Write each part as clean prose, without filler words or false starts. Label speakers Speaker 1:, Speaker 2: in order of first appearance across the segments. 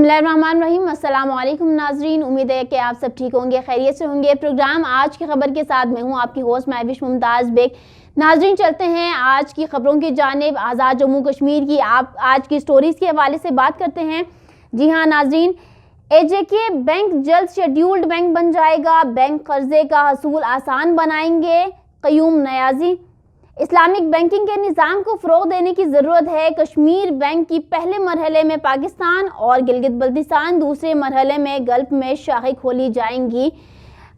Speaker 1: बिस्मिल्लाहिर्रहमानिर्रहीम। अस्सलाम वालेकुम नाजरीन, उम्मीद है कि आप सब ठीक होंगे, खैरियत से होंगे। प्रोग्राम आज की खबर के साथ मैं हूं आपकी होस्ट महविश मुमताज़ बेग। नाजरीन चलते हैं आज की खबरों की जानिब। आज़ाद जम्मू कश्मीर की आप आज की स्टोरीज़ के हवाले से बात करते हैं। जी हाँ नाजरीन, एजेके बैंक जल्द शेड्यूल्ड बैंक बन जाएगा, बैंक कर्जे का हसूल आसान बनाएंगे। क़य्यूम नियाज़ी, इस्लामिक बैंकिंग के निज़ाम को फ़रोग़ देने की ज़रूरत है। कश्मीर बैंक की पहले मरहले में पाकिस्तान और गिलगित बल्तिस्तान, दूसरे मरहले में गल्फ़ में शाखें खोली जाएंगी।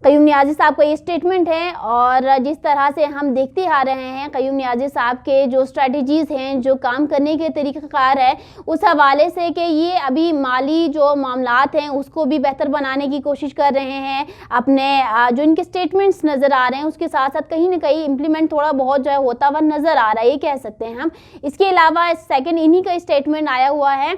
Speaker 1: क़य्यूम नियाज़ी साहब का ये स्टेटमेंट है। और जिस तरह से हम देखते आ रहे हैं क़य्यूम नियाज़ी साहब के जो स्ट्रेटजीज़ हैं, जो काम करने के तरीक़ाकार है, उस हवाले से कि ये अभी माली जो मामलात हैं उसको भी बेहतर बनाने की कोशिश कर रहे हैं। अपने जो इनके स्टेटमेंट्स नज़र आ रहे हैं उसके साथ साथ कहीं ना कहीं इम्प्लीमेंट थोड़ा बहुत जो है होता हुआ नज़र आ रहा है, ये कह सकते हैं हम। इसके अलावा सेकंड इन्हीं का स्टेटमेंट आया हुआ है।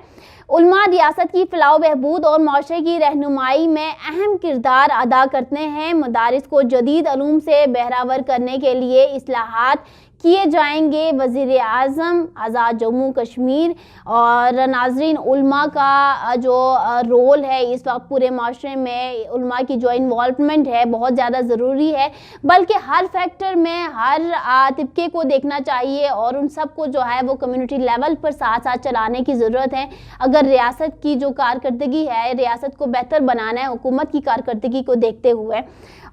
Speaker 1: उलमा रियासत की फलाह बहबूद और माशरे की रहनुमाई में अहम किरदार अदा करते हैं। मदारिस को जदीद अलूम से बहरावर करने के लिए इस्लाहात किए जाएंगे। वज़ीर आज़म आज़ाद जम्मू कश्मीर। और नाजरीन, उलमा का जो रोल है इस वक्त पूरे माशरे में, उलमा की जो इन्वॉल्वमेंट है बहुत ज़्यादा ज़रूरी है। बल्कि हर फैक्टर में हर तबके को देखना चाहिए और उन सब को जो है वो कम्युनिटी लेवल पर साथ साथ चलाने की ज़रूरत है। अगर रियासत की जो कारकर्दगी है, रियासत को बेहतर बनाना है हुकूमत की कारकर्दगी को देखते हुए।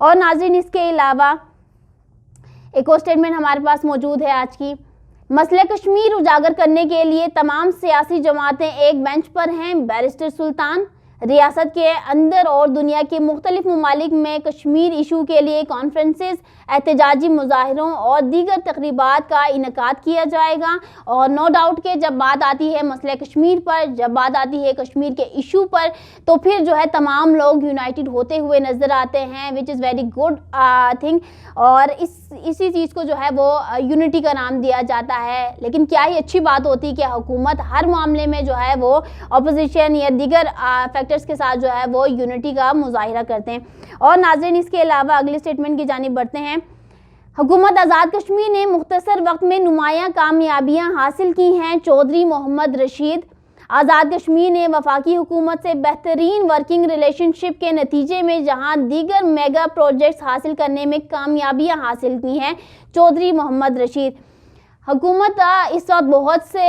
Speaker 1: और नाजरीन, इसके अलावा एक और स्टेटमेंट हमारे पास मौजूद है आज की। मसले कश्मीर उजागर करने के लिए तमाम सियासी जमातें एक बेंच पर हैं। बैरिस्टर सुल्तान, रियासत के अंदर और दुनिया के मुख्तलिफ ममालिक में कश्मीर इशू के लिए कॉन्फ्रेंसेस, एहतजाजी मुजाहिरों और दीगर तकरीबात का इनकाद किया जाएगा। और नो डाउट कि जब बात आती है मसले कश्मीर पर, जब बात आती है कश्मीर के इशू पर, तो फिर जो है तमाम लोग यूनाइटेड होते हुए नज़र आते हैं, which is very good thing. और इसी चीज़ को जो है वो यूनिटी का नाम दिया जाता है। लेकिन क्या ही अच्छी बात होती कि हुकूमत हर मामले में जो है वो अपोजिशन या दीगर फैक्टर्स के साथ जो है वो यूनिटी का मुजाहिरा करते हैं। और नाज़रीन, इसके अलावा अगले स्टेटमेंट की जानिब बढ़ते हैं। हुकूमत आज़ाद कश्मीर ने मुख्तसर वक्त में नुमायां कामयाबियां हासिल की हैं। चौधरी मोहम्मद रशीद, आज़ाद कश्मीर ने वफाकी हुकूमत से बेहतरीन वर्किंग रिलेशनशिप के नतीजे में जहां दीगर मेगा प्रोजेक्ट्स हासिल करने में कामयाबियां हासिल की हैं। चौधरी मोहम्मद रशीद, हुकूमत इस वक्त बहुत से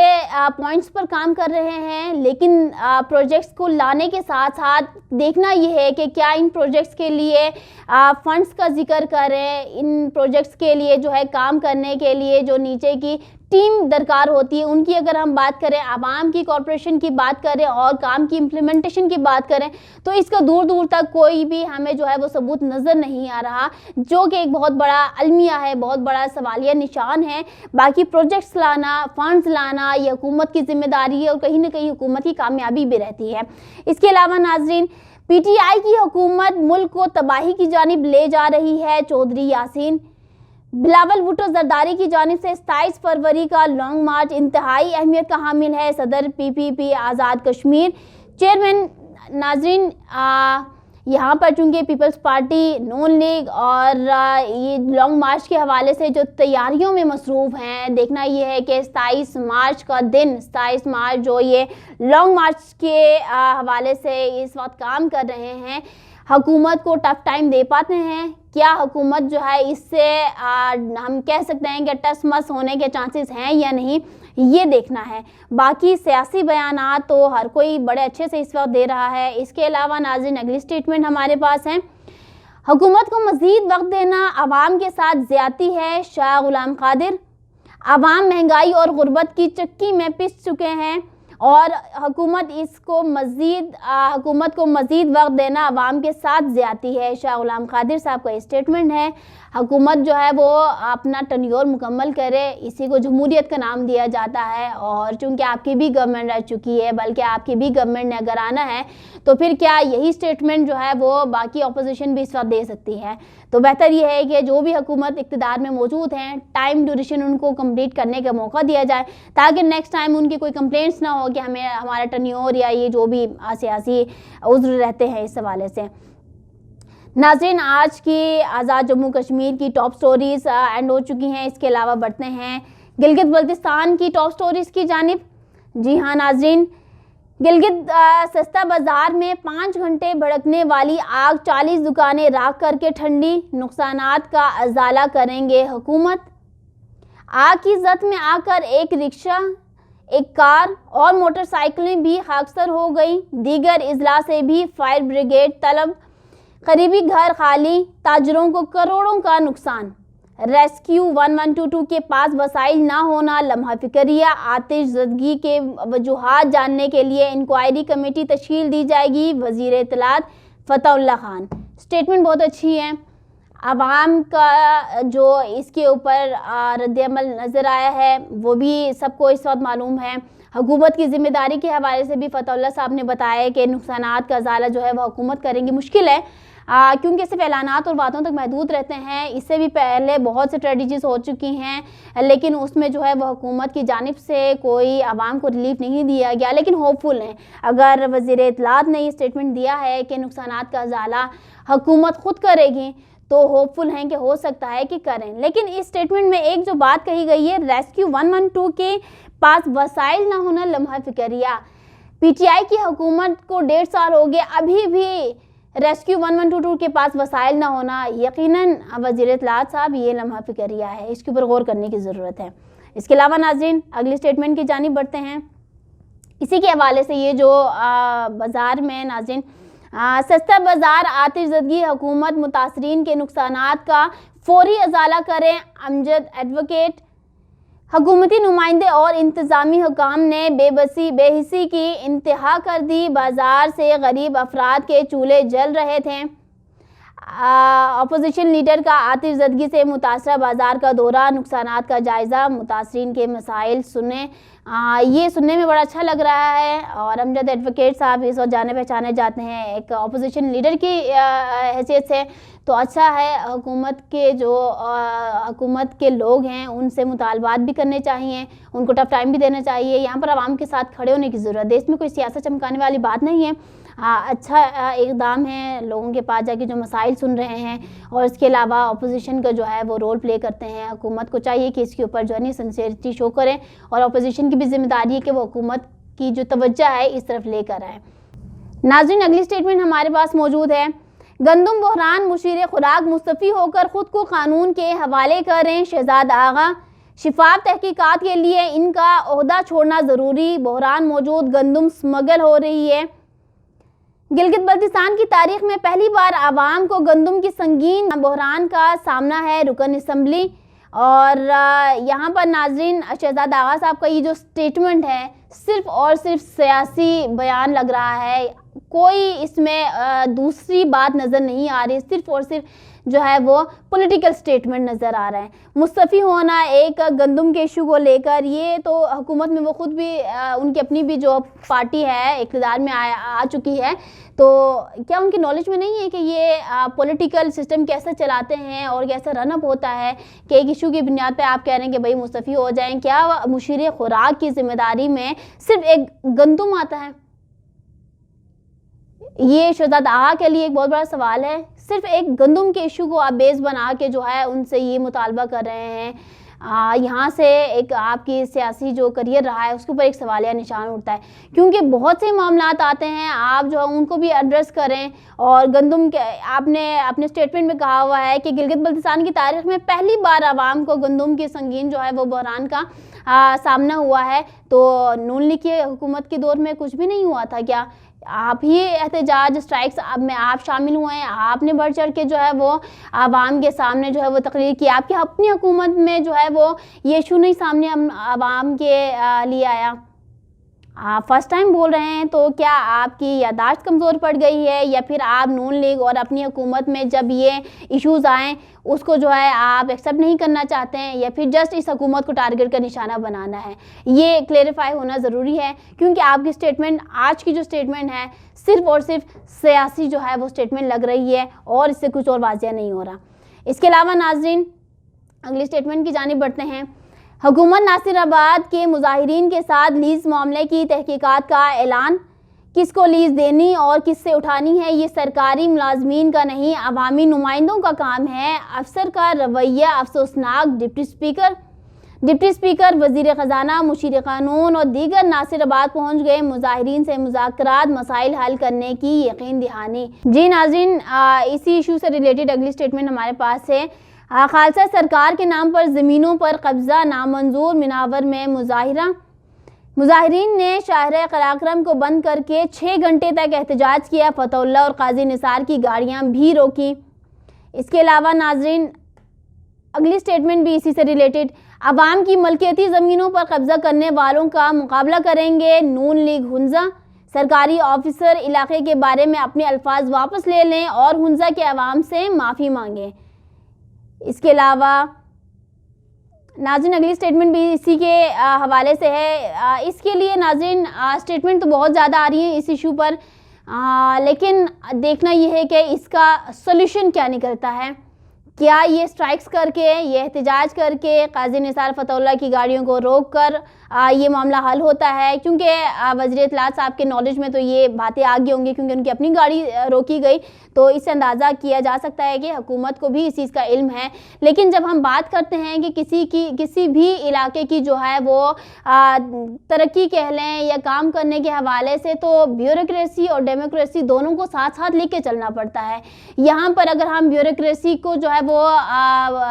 Speaker 1: पॉइंट्स पर काम कर रहे हैं, लेकिन प्रोजेक्ट्स को लाने के साथ साथ देखना यह है कि क्या इन प्रोजेक्ट्स के लिए फंड्स का जिक्र करें। इन प्रोजेक्ट्स के लिए जो है काम करने के लिए जो नीचे की टीम दरकार होती है उनकी अगर हम बात करें, आवाम की कॉर्पोरेशन की बात करें और काम की इम्प्लीमेंटेशन की बात करें, तो इसका दूर दूर तक कोई भी हमें जो है वो सबूत नज़र नहीं आ रहा, जो कि एक बहुत बड़ा अलमिया है, बहुत बड़ा सवालिया निशान है। बाकी प्रोजेक्ट्स लाना, फंड्स लाना ये हुकूमत की जिम्मेदारी है और कहीं ना कहीं हुकूमत की कामयाबी भी रहती है। इसके अलावा नाजरीन, PTI की हुकूमत मुल्क को तबाही की जानिब ले जा रही है। चौधरी यासीन, बिलावल भुट्टो जरदारी की जानिब से 27 फरवरी का लॉन्ग मार्च इंतहाई अहमियत का हामिल है। सदर PPP आज़ाद कश्मीर, चेयरमैन। नाजरीन, यहाँ पर चूँकि पीपल्स पार्टी, नून लीग और ये लॉन्ग मार्च के हवाले से जो तैयारियों में मसरूफ़ हैं, देखना ये है कि 27 मार्च का दिन, 27 मार्च जो ये लॉन्ग मार्च के हवाले से इस वक्त काम कर रहे हैं, हुकूमत को टफ टाइम दे पाते हैं। क्या हुकूमत जो है इससे हम कह सकते हैं कि टस मस होने के चांसेस हैं या नहीं, ये देखना है। बाकी सियासी बयानात तो हर कोई बड़े अच्छे से इस वक्त दे रहा है। इसके अलावा नाज़रीन, अगली स्टेटमेंट हमारे पास है। हुकूमत को मज़ीद वक्त देना आवाम के साथ ज़्यादती है। शाह गुलाम कादिर, आवाम महंगाई और गुर्बत की चक्की में पिस चुके हैं और हुकूमत को मज़ीद वक्त देना आवाम के साथ ज़्यादती है। शाह गुलाम कादिर साहब का स्टेटमेंट है। हुकूमत जो है वो अपना टन्योर मुकम्मल करे, इसी को जमहूरियत का नाम दिया जाता है। और चूँकि आपकी भी गवर्नमेंट रह चुकी है, बल्कि आपकी भी गवर्नमेंट ने अगर आना है तो फिर क्या यही स्टेटमेंट जो है वो बाकी अपोजिशन भी इस वक्त दे सकती है। तो बेहतर ये है कि जो भी हुकूमत इक़्तिदार में मौजूद हैं, टाइम ड्यूरेशन उनको कंप्लीट करने का मौका दिया जाए, ताकि नेक्स्ट टाइम उनकी कोई कंप्लेंट्स ना हो कि हमें हमारा टन्योर या ये जो भी सियासी उज़्र रहते हैं इस हवाले से। नाज़रीन, आज की आज़ाद जम्मू कश्मीर की टॉप स्टोरीज़ एंड हो चुकी हैं। इसके अलावा बढ़ते हैं गिलगित बल्तिस्तान की टॉप स्टोरीज़ की जानिब। जी हाँ नाज़रीन, गिलगित सस्ता बाजार में 5 घंटे भड़कने वाली आग, 40 दुकानें राख करके ठंडी, नुकसानात का अजाला करेंगे हुकूमत। आग की जद में आकर एक रिक्शा, एक कार और मोटरसाइकिलें भी खाकसर हो गई। दीगर इजला से भी फायर ब्रिगेड तलब, करीबी घर खाली, ताजरों को करोड़ों का नुकसान। रेस्क्यू 1122 के पास वसाइल ना होना लम्हा फिक्रिया, आतिश ज़दगी के वजूहात जानने के लिए इंक्वायरी कमेटी तश्कील दी जाएगी। वज़ीर इत्तलात फतहुल्लाह खान। स्टेटमेंट बहुत अच्छी है। आवाम का जो इसके ऊपर रद्द-ए-अमल नज़र आया है वो भी सबको इस वक्त मालूम है। हुकूमत की ज़िम्मेदारी के हवाले से भी फतहुल्लाह साहब ने बताया कि नुकसानात का अजाला जो है वह हुकूमत करेंगी। मुश्किल है क्योंकि सिर्फ ऐलानात और बातों तक महदूद रहते हैं। इससे भी पहले बहुत से स्ट्रेटजीज़ हो चुकी हैं, लेकिन उसमें जो है वह हुकूमत की जानिब से कोई आवाम को रिलीफ नहीं दिया गया। लेकिन होपफुल हैं, अगर वज़ीर इत्तलात ने ये स्टेटमेंट दिया है कि नुकसानात का अजाला हुकूमत खुद करेगी, तो होपफुल हैं कि हो सकता है कि करें। लेकिन इस स्टेटमेंट में एक जो बात कही गई है, रेस्क्यू 112 के पास वसाइल ना होना लम्हा फिक्रिया। पीटीआई की हुकूमत को 1.5 साल हो गए, अभी भी रेस्क्यू 1122 के पास वसाइल ना होना यकीनन वज़ीर इत्तलात साहब ये लम्हा फिक्रिया है, इसके ऊपर गौर करने की ज़रूरत है। इसके अलावा नाज़रीन अगली स्टेटमेंट की जानिब बढ़ते हैं। इसी के हवाले से ये जो बाज़ार में नाज़रीन सस्ता बाज़ार, आतिश ज़दगी, हुकूमत मुतासरीन के नुकसानात का फौरी अजाला करें। अमजद एडवोकेट। हुकूमती नुमाइंदे और इंतज़ामी हुकाम ने बेहिसी की इंतहा कर दी। बाज़ार से गरीब अफराद के चूल्हे जल रहे थे। अपोजिशन लीडर का आतिश ज़दगी से मुतासरा बाज़ार का दौरा, नुकसानात का जायज़ा, मुतासरीन के मसाइल सुने। ये सुनने में बड़ा अच्छा लग रहा है। और अमजद एडवोकेट साहब इस वक्त जाने पहचाने जाते हैं एक अपोजिशन लीडर की हैसियत से, तो अच्छा है। हुकूमत के जो हुकूमत के लोग हैं उनसे मुतालबात भी करने चाहिए, उनको टफ टाइम भी देना चाहिए। यहाँ पर आवाम के साथ खड़े होने की ज़रूरत है। इसमें कोई सियासत चमकाने वाली बात नहीं है। अच्छा इक़दाम है, लोगों के पास जाके जो मसाइल सुन रहे हैं और इसके अलावा अपोजिशन का जो है वो रोल प्ले करते हैं। हुकूमत को चाहिए कि इसके ऊपर जो है सिंसियरिटी शो करें और अपोजिशन की भी जिम्मेदारी है कि वो हुकूमत की जो तवज्जो है इस तरफ लेकर आए। नाज़रीन अगली स्टेटमेंट हमारे पास मौजूद है। गंदम बहरान, मुशीर खुराक मुस्तफ़ी होकर ख़ुद को कानून के हवाले करें। शहजाद आगा। शिफाफ तहकीकात के लिए इनका ओहदा छोड़ना ज़रूरी। बहरान मौजूद, गंदम स्मगल हो रही है। गिलगित बल्तिस्तान की तारीख में पहली बार आवाम को गंदम की संगीन बहरान का सामना है। रुकन असम्बली। और यहाँ पर नाज़रीन शहजाद आगा साहब का ये जो स्टेटमेंट है सिर्फ़ और सिर्फ सियासी बयान लग रहा है, कोई इसमें दूसरी बात नज़र नहीं आ रही, सिर्फ़ और सिर्फ जो है वो पॉलिटिकल स्टेटमेंट नज़र आ रहा है। मुस्तफ़ी होना एक गंदम के इशू को लेकर, ये तो हुकूमत में वो ख़ुद भी उनकी अपनी भी जो पार्टी है इक़्तिदार में आ चुकी है, तो क्या उनकी नॉलेज में नहीं है कि ये पॉलिटिकल सिस्टम कैसे चलाते हैं और कैसे रनअप होता है कि एक इशू की बुनियाद पे आप कह रहे हैं कि भाई मुस्तफ़ी हो जाएं। क्या मुशीर खुराक की ज़िम्मेदारी में सिर्फ एक गंदम आता है? ये शहजाद आगा के लिए एक बहुत बड़ा सवाल है। सिर्फ एक गंदम के इशू को आप बेस बना के जो है उनसे ये मुतालबा कर रहे हैं। यहाँ से एक आपकी सियासी जो करियर रहा है उसके ऊपर एक सवालिया निशान उठता है, क्योंकि बहुत से मामलात आते हैं, आप जो है उनको भी एड्रेस करें। और गंदम के आपने अपने स्टेटमेंट में कहा हुआ है कि गिलगित बल्तिस्तान की तारीख में पहली बार आवाम को गंदम की संगीन जो है वो बहरान का सामना हुआ है। तो नून लीग की हुकूमत के दौर में कुछ भी नहीं हुआ था क्या? आप ही एहतजाज स्ट्राइक्स में आप शामिल हुए हैं, आपने बढ़ चढ़ के जो है वो आवाम के सामने जो है वो तकरीर की। आपकी अपनी हुकूमत में जो है वो ये इशू नहीं सामने आवाम के लिए आया। आप फर्स्ट टाइम बोल रहे हैं, तो क्या आपकी यादाश्त कमज़ोर पड़ गई है या फिर आप नून लीग और अपनी हुकूमत में जब ये इश्यूज़ आएँ उसको जो है आप एक्सेप्ट नहीं करना चाहते हैं, या फिर जस्ट इस हुकूमत को टारगेट का निशाना बनाना है? ये क्लेरिफाई होना ज़रूरी है, क्योंकि आपकी स्टेटमेंट आज की जो स्टेटमेंट है सिर्फ़ और सिर्फ सियासी जो है वो स्टेटमेंट लग रही है और इससे कुछ और वाज़िया नहीं हो रहा। इसके अलावा नाज़रीन अगली स्टेटमेंट की जानिब बढ़ते हैं। हुकूमत नासिराबाद के मुजाहिरीन के साथ लीज़ मामले की तहकीकात का ऐलान। किसको लीज़ देनी और किससे उठानी है ये सरकारी मुलाजमीन का नहीं, अवामी नुमाइंदों का काम है। अफसर का रवैया अफसोसनाक। डिप्टी स्पीकर डिप्टी स्पीकर, वजीर खजाना, मुशीर कानून और दीगर नासिराबाद पहुंच गए। मुजाहिरीन से मुज़ाकरात मसाइल हल करने की यकीन दहानी। जी नाज़रीन, इसी इशू से रिलेटेड अगली स्टेटमेंट हमारे पास है। खालसा सरकार के नाम पर ज़मीनों पर कब्जा नामंजूर। मिनावर में मुजाहिरा। मुजाहिरीन ने शाहर कराक्रम को बंद करके 6 घंटे तक एहतजाज किया। फतहुल्लाह और काजी निसार की गाड़ियां भी रोकी। इसके अलावा नाजरीन, अगली स्टेटमेंट भी इसी से रिलेटेड। अवाम की मलकियती ज़मीनों पर कब्जा करने वालों का मुकाबला करेंगे नून लीग हुंजा। सरकारी ऑफिसर इलाके के बारे में अपने अल्फाज वापस ले लें और हुंजा के अवाम से माफ़ी मांगें। इसके अलावा नाज़रीन, अगली स्टेटमेंट भी इसी के हवाले से है। इसके लिए नाज़रीन स्टेटमेंट तो बहुत ज़्यादा आ रही है इस इशू पर, लेकिन देखना यह है कि इसका सोल्यूशन क्या निकलता है। क्या ये स्ट्राइक्स करके, ये एहतजाज करके, काजी निसार फतहुल्लाह की गाड़ियों को रोक कर ये मामला हल होता है? क्योंकि वज़ीर इत्तलात साहब के नॉलेज में तो ये बातें आ गई होंगी, क्योंकि उनकी अपनी गाड़ी रोकी गई, तो इससे अंदाज़ा किया जा सकता है कि हुकूमत को भी इस चीज़ का इल्म है। लेकिन जब हम बात करते हैं कि किसी भी इलाके की जो है वो तरक्की कह लें या काम करने के हवाले से, तो ब्यूरोक्रेसी और डेमोक्रेसी दोनों को साथ साथ लेके चलना पड़ता है। यहाँ पर अगर हम ब्यूरोक्रेसी को जो है वो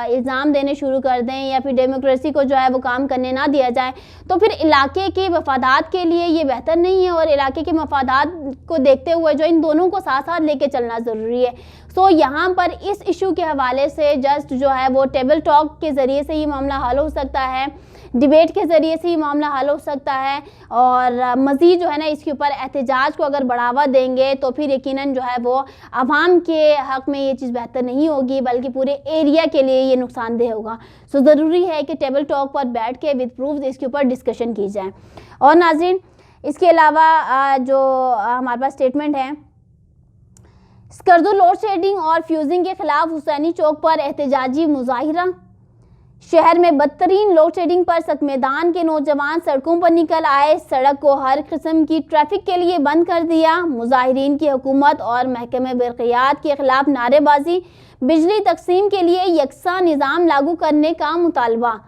Speaker 1: इल्ज़ाम देने शुरू कर दें या फिर डेमोक्रेसी को जो है वो काम करने ना दिया जाए, तो फिर इलाके के मफादात के लिए ये बेहतर नहीं है। और इलाके के मफादात को देखते हुए जो इन दोनों को साथ साथ लेके चलना ज़रूरी है। सो यहाँ पर इस इशू के हवाले से जस्ट जो है वो टेबल टॉक के ज़रिए से ये मामला हल हो सकता है, डिबेट के ज़रिए से ये मामला हल हो सकता है। और मज़ीद जो है ना, इसके ऊपर एहतजाज को अगर बढ़ावा देंगे तो फिर यकीनन जो है वो आवाम के हक़ में ये चीज़ बेहतर नहीं होगी, बल्कि पूरे एरिया के लिए ये नुकसानदेह होगा। सो ज़रूरी है कि टेबल टॉक पर बैठ के विद प्रूफ इसके ऊपर डिस्कशन की जाए। और नाज़रीन, इसके अलावा जो हमारे पास स्टेटमेंट है, स्कर्दो लोड शेडिंग और फ्यूजिंग के खिलाफ हुसैनी चौक पर एहतजाजी मुजाहिरा। शहर में बदतरीन लोड शेडिंग पर सख्त मैदान के नौजवान सड़कों पर निकल आए। सड़क को हर किस्म की ट्रैफिक के लिए बंद कर दिया। मुजाहिरीन की हुकूमत और महकमे बरक़ियात के खिलाफ नारेबाजी। बिजली तकसीम के लिए यकसा निज़ाम लागू करने का मुतालबा।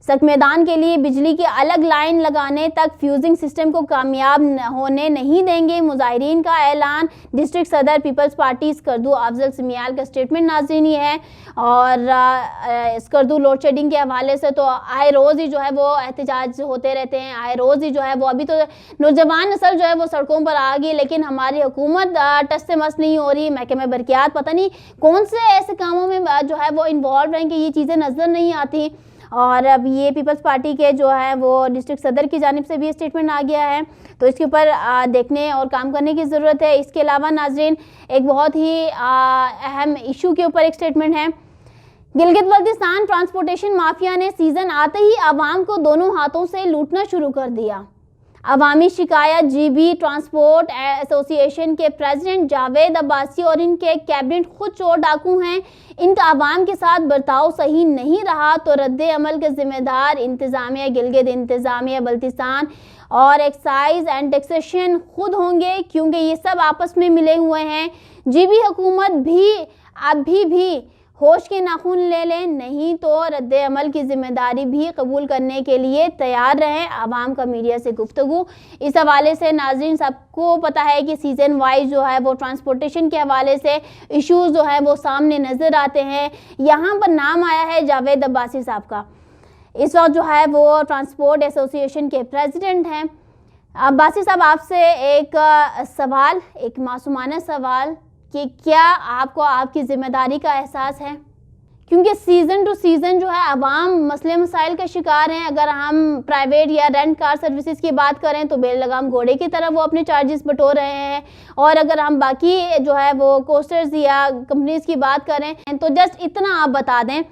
Speaker 1: सख्त मैदान के लिए बिजली की अलग लाइन लगाने तक फ्यूजिंग सिस्टम को कामयाब होने नहीं देंगे। मुजाहिरीन का ऐलान। डिस्ट्रिक्ट सदर पीपल्स पार्टी स्कर्दू अफजल समियाल का स्टेटमेंट नाज़रीन ये है। और स्कर्दू लोड शेडिंग के हवाले से तो आए रोज़ ही जो है वो एहतजाज होते रहते हैं, आए रोज़ ही जो है वो, अभी तो नौजवान नस्ल जो है वो सड़कों पर आ गई, लेकिन हमारी हुकूमत टस से मस नहीं हो रही। महकमे बरक़ियात पता नहीं कौन से ऐसे कामों में जो है वो इन्वॉल्व हैं कि ये चीज़ें नज़र नहीं आती। और अब ये पीपल्स पार्टी के जो है वो डिस्ट्रिक्ट सदर की जानिब से भी स्टेटमेंट आ गया है, तो इसके ऊपर देखने और काम करने की ज़रूरत है। इसके अलावा नाज़रीन, एक बहुत ही अहम इशू के ऊपर एक स्टेटमेंट है। गिलगित बल्तिस्तान ट्रांसपोर्टेशन माफिया ने सीज़न आते ही आवाम को दोनों हाथों से लूटना शुरू कर दिया। अवामी शिकायत जीबी ट्रांसपोर्ट एसोसिएशन के प्रेसिडेंट जावेद अब्बासी और इनके कैबिनेट खुद चोर डाकू हैं। इनका अवाम के साथ बर्ताव सही नहीं रहा तो रद्दे अमल के ज़िम्मेदार इंतज़ामिया गिलगित, इंतज़ामिया बल्तिस्तान और एक्साइज एंड टैक्सेशन खुद होंगे, क्योंकि ये सब आपस में मिले हुए हैं। जीबी हुकूमत भी अभी भी होश के नाखून ले लें, नहीं तो रद्द अमल की जिम्मेदारी भी कबूल करने के लिए तैयार रहें। आवाम का मीडिया से गुफ्तगू। इस हवाले से नाज़रीन, सबको पता है कि सीज़न वाइज जो है वो ट्रांसपोर्टेशन के हवाले से इश्यूज़ जो है वो सामने नज़र आते हैं। यहाँ पर नाम आया है जावेद अब्बासी साहब का। इस वक्त जो है वो ट्रांसपोर्ट एसोसिएशन के प्रेसिडेंट हैं। अब्बासी साहब, आपसे एक सवाल, एक मासूमाना सवाल कि क्या आपको आपकी ज़िम्मेदारी का एहसास है? क्योंकि सीज़न टू सीज़न जो है आवाम मसले मसाइल का शिकार हैं। अगर हम प्राइवेट या रेंट कार सर्विसेज की बात करें तो बेलगाम घोड़े की तरह वो अपने चार्जेस बटोर रहे हैं, और अगर हम बाकी जो है वो कोस्टर्स या कंपनीज़ की बात करें तो जस्ट इतना आप बता दें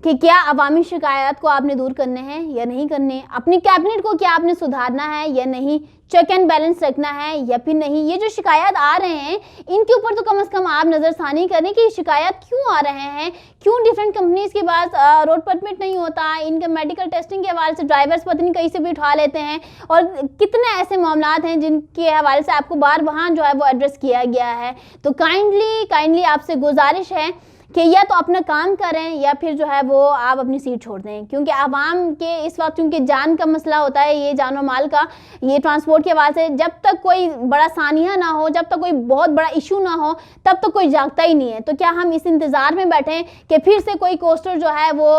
Speaker 1: कि क्या अवामी शिकायत को आपने दूर करने हैं या नहीं करने, अपनी कैबिनेट को क्या आपने सुधारना है या नहीं, चेक एंड बैलेंस रखना है या फिर नहीं। ये जो शिकायत आ रहे हैं इनके ऊपर तो कम से कम आप नज़रसानी करें कि शिकायत क्यों आ रहे हैं, क्यों डिफरेंट कंपनीज़ के पास रोड परमिट नहीं होता, इनके मेडिकल टेस्टिंग के हवाले से ड्राइवर्स पता नहीं कहीं से भी उठा लेते हैं, और कितने ऐसे मामलात हैं जिनके हवाले से आपको बार वहाँ जो है वो एड्रेस किया गया है। तो काइंडली आपसे गुजारिश है کہ یا تو اپنا کام کریں یا پھر جو ہے وہ آپ اپنی سیٹ چھوڑ دیں، کیونکہ عوام کے اس وقت کیونکہ جان کا مسئلہ ہوتا ہے، یہ جان و مال کا، یہ ٹرانسپورٹ کے حوالے سے جب تک کوئی بڑا سانحہ نہ ہو، جب تک کوئی بہت بڑا ایشو نہ ہو، تب تک کوئی جاگتا ہی نہیں ہے۔ تو کیا ہم اس انتظار میں بیٹھیں کہ پھر سے کوئی کوسٹر جو ہے وہ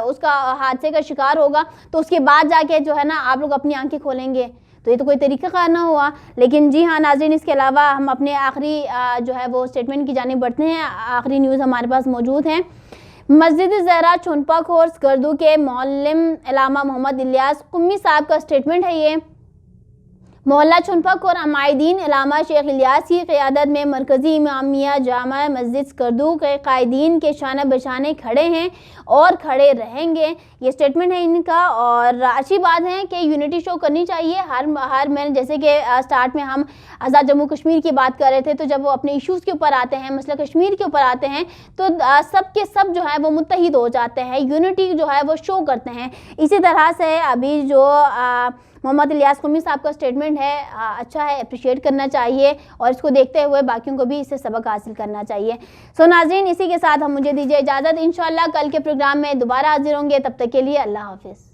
Speaker 1: اس کا حادثے کا شکار ہوگا تو اس کے بعد جا کے جو ہے نا آپ لوگ اپنی آنکھیں کھولیں گے؟ تو یہ تو کوئی طریقہ کار نہ ہوا۔ لیکن جی ہاں ناظرین، اس کے علاوہ ہم اپنے آخری جو ہے وہ اسٹیٹمنٹ کی جانب بڑھتے ہیں۔ آخری نیوز ہمارے پاس موجود ہیں۔ مسجد زہرا چھونپا کھور سکردو کے معلم علامہ محمد الیاس قمی صاحب کا اسٹیٹمنٹ ہے یہ۔ محلہ چھونپا کھور عمائدین علامہ شیخ الیاس کی قیادت میں مرکزی امامیہ جامع مسجد سکردو کے قائدین کے شانہ بشانے کھڑے ہیں اور کھڑے رہیں گے، یہ اسٹیٹمنٹ ہے ان کا۔ اور اچھی بات ہے کہ یونٹی شو کرنی چاہیے ہر میں، جیسے کہ سٹارٹ میں ہم آزاد جموں کشمیر کی بات کر رہے تھے، تو جب وہ اپنے ایشوز کے اوپر آتے ہیں، مسئلہ کشمیر کے اوپر آتے ہیں، تو سب کے سب جو ہے وہ متحد ہو جاتے ہیں، یونٹی جو ہے وہ شو کرتے ہیں۔ اسی طرح سے ابھی جو محمد الیاس قمی صاحب کا اسٹیٹمنٹ ہے اچھا ہے، اپریشیٹ کرنا چاہیے اور اس کو دیکھتے ہوئے باقیوں کو بھی اس سے سبق حاصل کرنا چاہیے۔ سو ناظرین، اسی کے ساتھ ہم مجھے دیجیے اجازت، انشاءاللہ کل کے پروگرام میں دوبارہ حاضر ہوں گے، تب تک کے لیے اللہ حافظ۔